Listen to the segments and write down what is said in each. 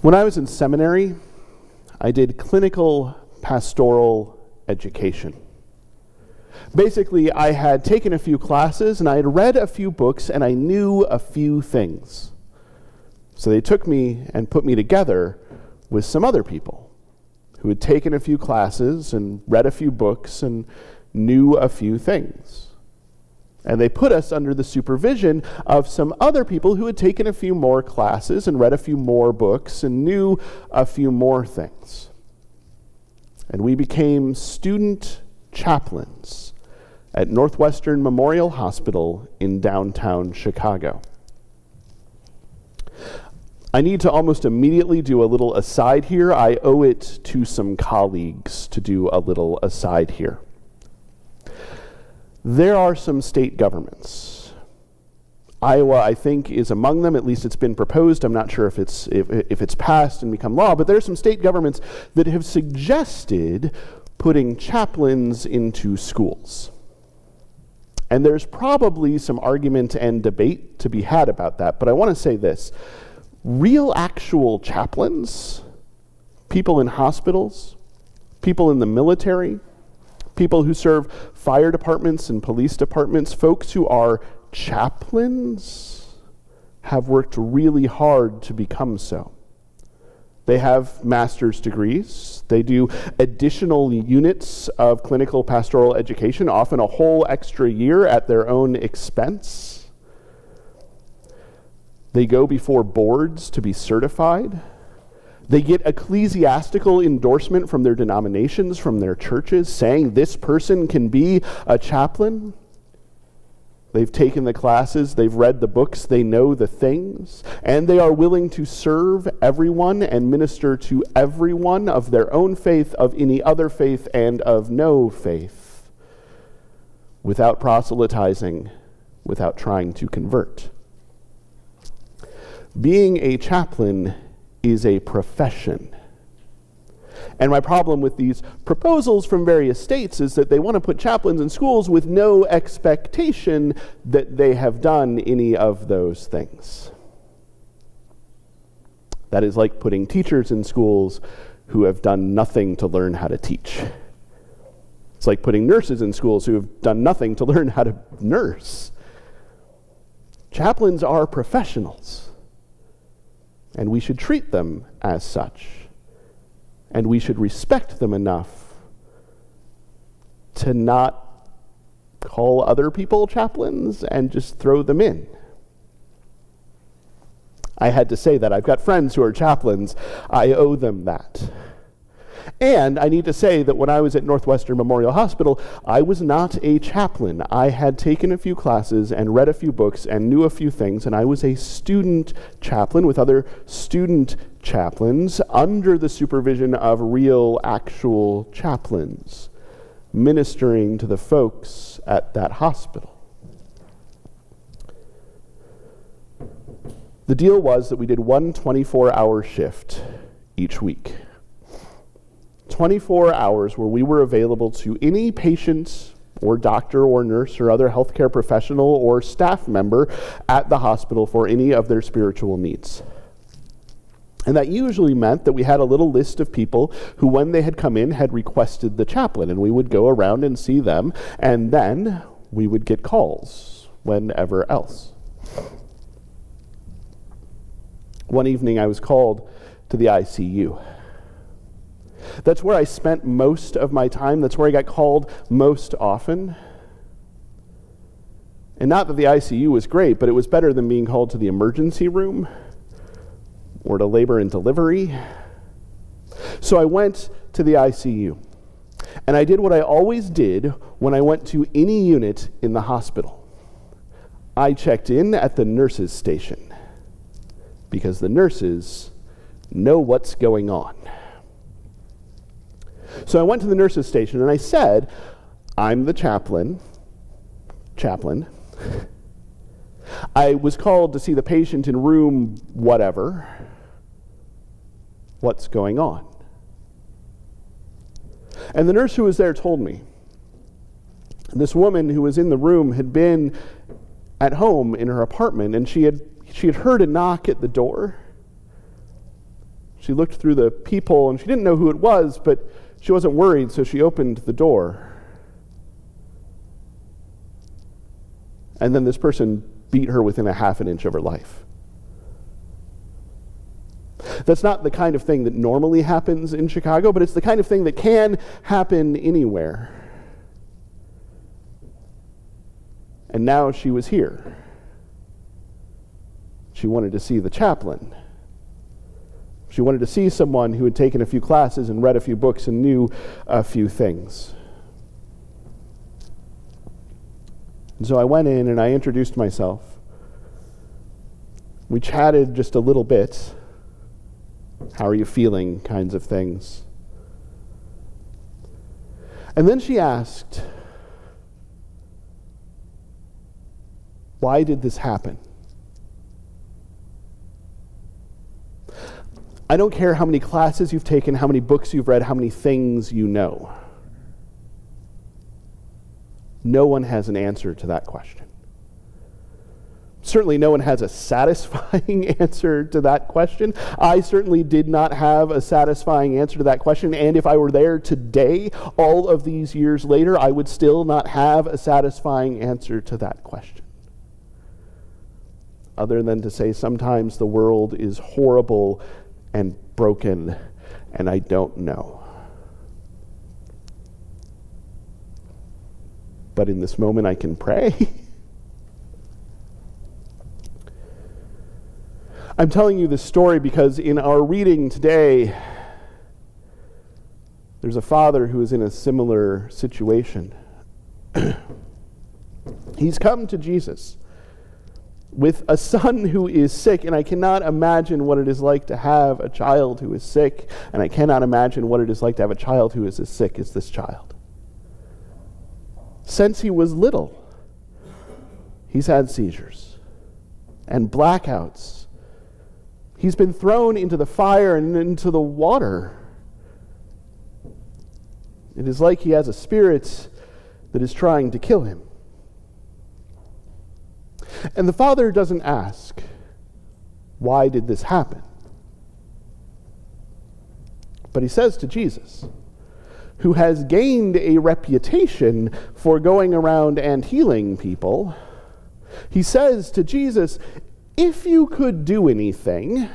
When I was in seminary, I did clinical pastoral education. Basically, I had taken a few classes and I had read a few books and I knew a few things. So they took me and put me together with some other people who had taken a few classes and read a few books and knew a few things. And they put us under the supervision of some other people who had taken a few more classes and read a few more books and knew a few more things. And we became student chaplains at Northwestern Memorial Hospital in downtown Chicago. I need to almost immediately do a little aside here. I owe it to some colleagues to do a little aside here. There are some state governments. Iowa, I think, is among them. At least it's been proposed. I'm not sure if it's passed and become law, but there are some state governments that have suggested putting chaplains into schools. And there's probably some argument and debate to be had about that, but I want to say this. Real actual chaplains, people in hospitals, people in the military, people who serve fire departments and police departments, folks who are chaplains have worked really hard to become so. They have master's degrees. They do additional units of clinical pastoral education, often a whole extra year at their own expense. They go before boards to be certified. They get ecclesiastical endorsement from their denominations, from their churches, saying this person can be a chaplain. They've taken the classes, they've read the books, they know the things, and they are willing to serve everyone and minister to everyone of their own faith, of any other faith, and of no faith, without proselytizing, without trying to convert. Being a chaplain is a profession. And my problem with these proposals from various states is that they want to put chaplains in schools with no expectation that they have done any of those things. That is like putting teachers in schools who have done nothing to learn how to teach. It's like putting nurses in schools who have done nothing to learn how to nurse. Chaplains are professionals. And we should treat them as such. And we should respect them enough to not call other people chaplains and just throw them in. I had to say that. I've got friends who are chaplains. I owe them that. And I need to say that when I was at Northwestern Memorial Hospital, I was not a chaplain. I had taken a few classes and read a few books and knew a few things, and I was a student chaplain with other student chaplains under the supervision of real, actual chaplains, ministering to the folks at that hospital. The deal was that we did one 24-hour shift each week. 24 hours where we were available to any patient or doctor or nurse or other healthcare professional or staff member at the hospital for any of their spiritual needs. And that usually meant that we had a little list of people who, when they had come in, had requested the chaplain, and we would go around and see them, and then we would get calls whenever else. One evening I was called to the ICU. That's where I spent most of my time. That's where I got called most often. And not that the ICU was great, but it was better than being called to the emergency room or to labor and delivery. So I went to the ICU. And I did what I always did when I went to any unit in the hospital. I checked in at the nurses' station because the nurses know what's going on. So I went to the nurses' station and I said, I'm the chaplain. I was called to see the patient in room whatever. What's going on? And the nurse who was there told me. This woman who was in the room had been at home in her apartment, and she had heard a knock at the door. She looked through the peephole, and she didn't know who it was, but she wasn't worried, so she opened the door. And then this person beat her within a half an inch of her life. That's not the kind of thing that normally happens in Chicago, but it's the kind of thing that can happen anywhere. And now she was here. She wanted to see the chaplain. She wanted to see someone who had taken a few classes and read a few books and knew a few things. And so I went in and I introduced myself. We chatted just a little bit. How are you feeling? Kinds of things. And then she asked, why did this happen? I don't care how many classes you've taken, how many books you've read, how many things you know. No one has an answer to that question. Certainly no one has a satisfying answer to that question. I certainly did not have a satisfying answer to that question, and if I were there today, all of these years later, I would still not have a satisfying answer to that question. Other than to say sometimes the world is horrible and broken, and I don't know. But in this moment I can pray. I'm telling you this story because in our reading today, there's a father who is in a similar situation. He's come to Jesus with a son who is sick, and I cannot imagine what it is like to have a child who is sick, and I cannot imagine what it is like to have a child who is as sick as this child. Since he was little, he's had seizures and blackouts. He's been thrown into the fire and into the water. It is like he has a spirit that is trying to kill him. And the father doesn't ask, why did this happen? But he says to Jesus, who has gained a reputation for going around and healing people, he says to Jesus, if you could do anything,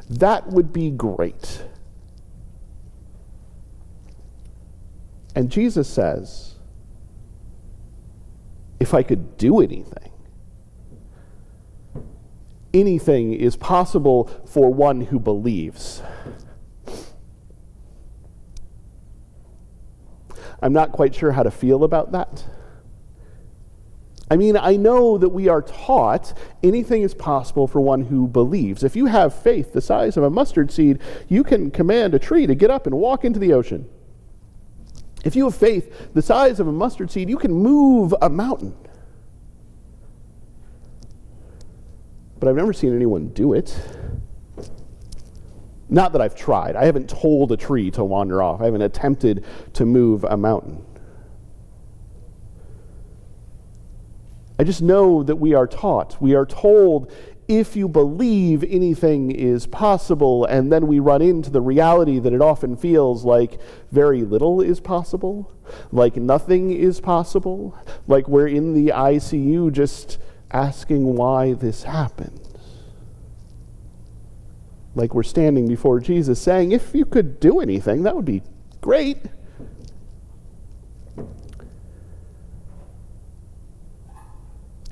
that would be great. And Jesus says, if I could do anything, anything is possible for one who believes. I'm not quite sure how to feel about that. I mean, I know that we are taught anything is possible for one who believes. If you have faith the size of a mustard seed, you can command a tree to get up and walk into the ocean. If you have faith the size of a mustard seed, you can move a mountain. But I've never seen anyone do it. Not that I've tried. I haven't told a tree to wander off. I haven't attempted to move a mountain. I just know that we are taught. We are told, if you believe, anything is possible, and then we run into the reality that it often feels like very little is possible, like nothing is possible, like we're in the ICU just asking why this happened. Like we're standing before Jesus saying, if you could do anything, that would be great.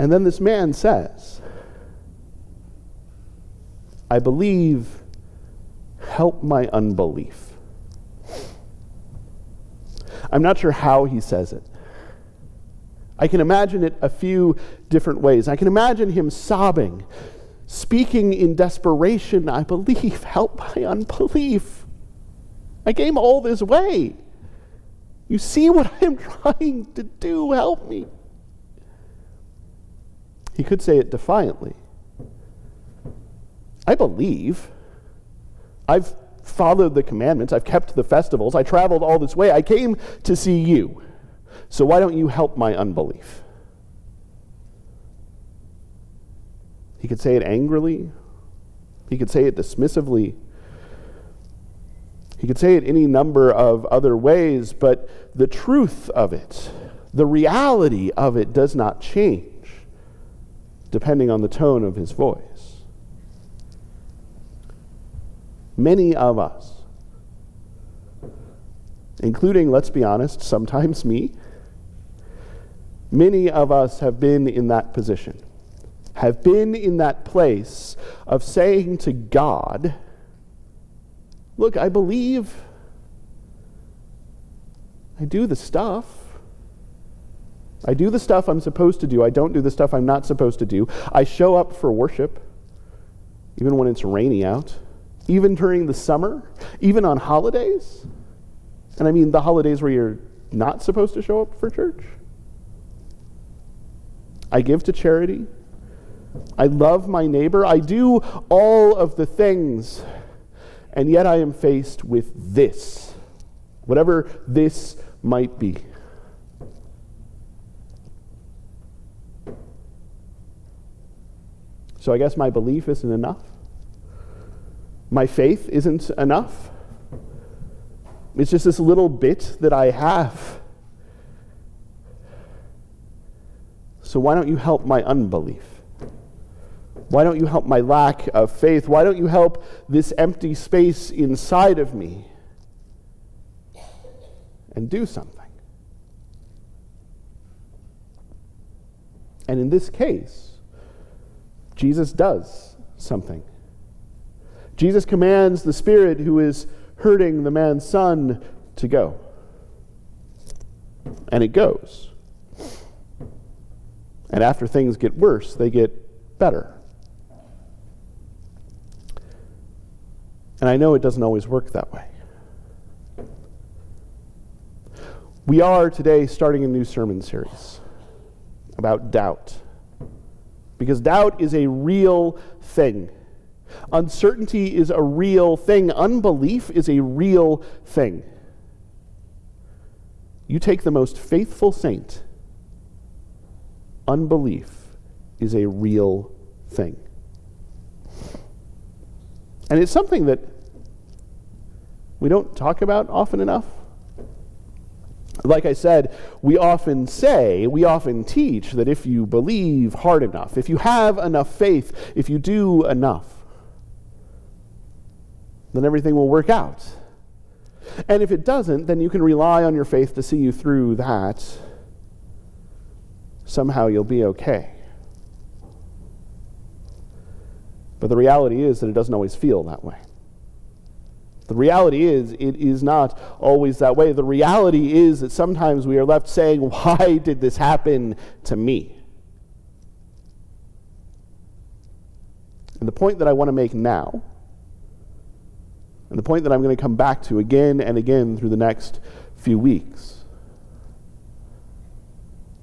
And then this man says, I believe, help my unbelief. I'm not sure how he says it. I can imagine it a few different ways. I can imagine him sobbing, speaking in desperation, I believe, help my unbelief. I came all this way. You see what I'm trying to do, help me. He could say it defiantly. I believe. I've followed the commandments. I've kept the festivals. I traveled all this way. I came to see you. So why don't you help my unbelief? He could say it angrily. He could say it dismissively. He could say it any number of other ways, but the truth of it, the reality of it does not change depending on the tone of his voice. Many of us, including, let's be honest, sometimes me, many of us have been in that position, have been in that place of saying to God, look, I believe, I do the stuff. I do the stuff I'm supposed to do. I don't do the stuff I'm not supposed to do. I show up for worship, even when it's rainy out, even during the summer, even on holidays. And I mean the holidays where you're not supposed to show up for church. I give to charity. I love my neighbor. I do all of the things. And yet I am faced with this, whatever this might be. So I guess my belief isn't enough. My faith isn't enough. It's just this little bit that I have. So why don't you help my unbelief? Why don't you help my lack of faith? Why don't you help this empty space inside of me and do something? And in this case, Jesus does something. Jesus commands the spirit who is hurting the man's son to go. And it goes. And after things get worse, they get better. And I know it doesn't always work that way. We are today starting a new sermon series about doubt. Because doubt is a real thing. Uncertainty is a real thing. Unbelief is a real thing. You take the most faithful saint, unbelief is a real thing. And it's something that we don't talk about often enough. Like I said, we often teach that if you believe hard enough, if you have enough faith, if you do enough, then everything will work out. And if it doesn't, then you can rely on your faith to see you through that. Somehow you'll be okay. But the reality is that it doesn't always feel that way. The reality is, it is not always that way. The reality is that sometimes we are left saying, why did this happen to me? And the point that I want to make now, and the point that I'm going to come back to again and again through the next few weeks,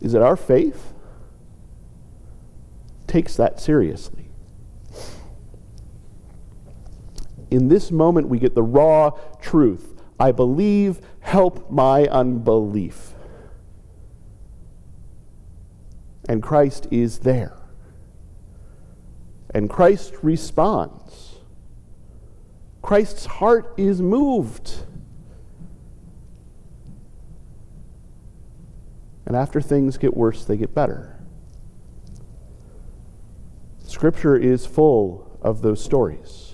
is that our faith takes that seriously. In this moment, we get the raw truth. I believe, help my unbelief. And Christ is there. And Christ responds. Christ's heart is moved. And after things get worse, they get better. Scripture is full of those stories.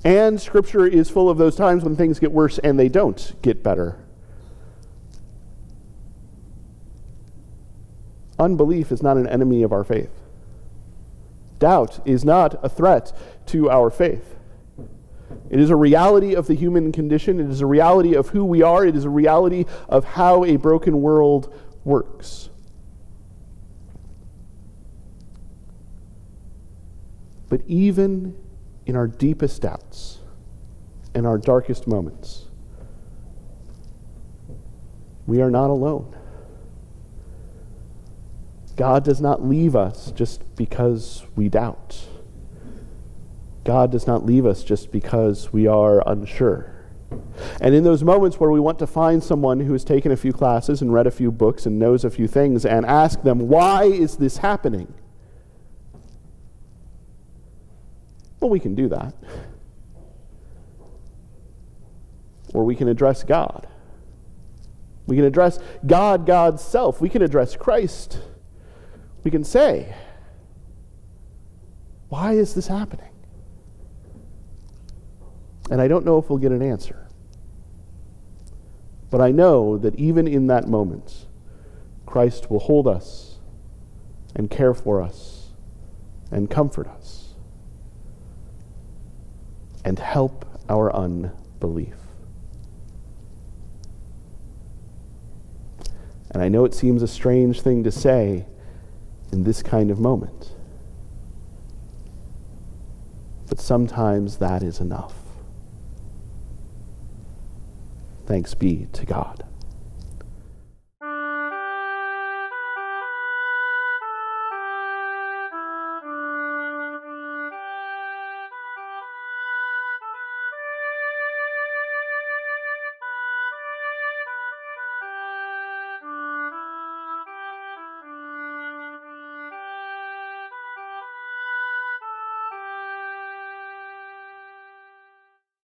And Scripture is full of those times when things get worse and they don't get better. Unbelief is not an enemy of our faith. Doubt is not a threat to our faith. It is a reality of the human condition. It is a reality of who we are. It is a reality of how a broken world works. But even in our deepest doubts, in our darkest moments, we are not alone. God does not leave us just because we doubt. God does not leave us just because we are unsure. And in those moments where we want to find someone who has taken a few classes and read a few books and knows a few things and ask them, why is this happening? Well, we can do that. or we can address God. We can address God, God's self. We can address Christ. We can say, why is this happening? And I don't know if we'll get an answer. But I know that even in that moment, Christ will hold us and care for us and comfort us and help our unbelief. And I know it seems a strange thing to say in this kind of moment, but sometimes that is enough. Thanks be to God.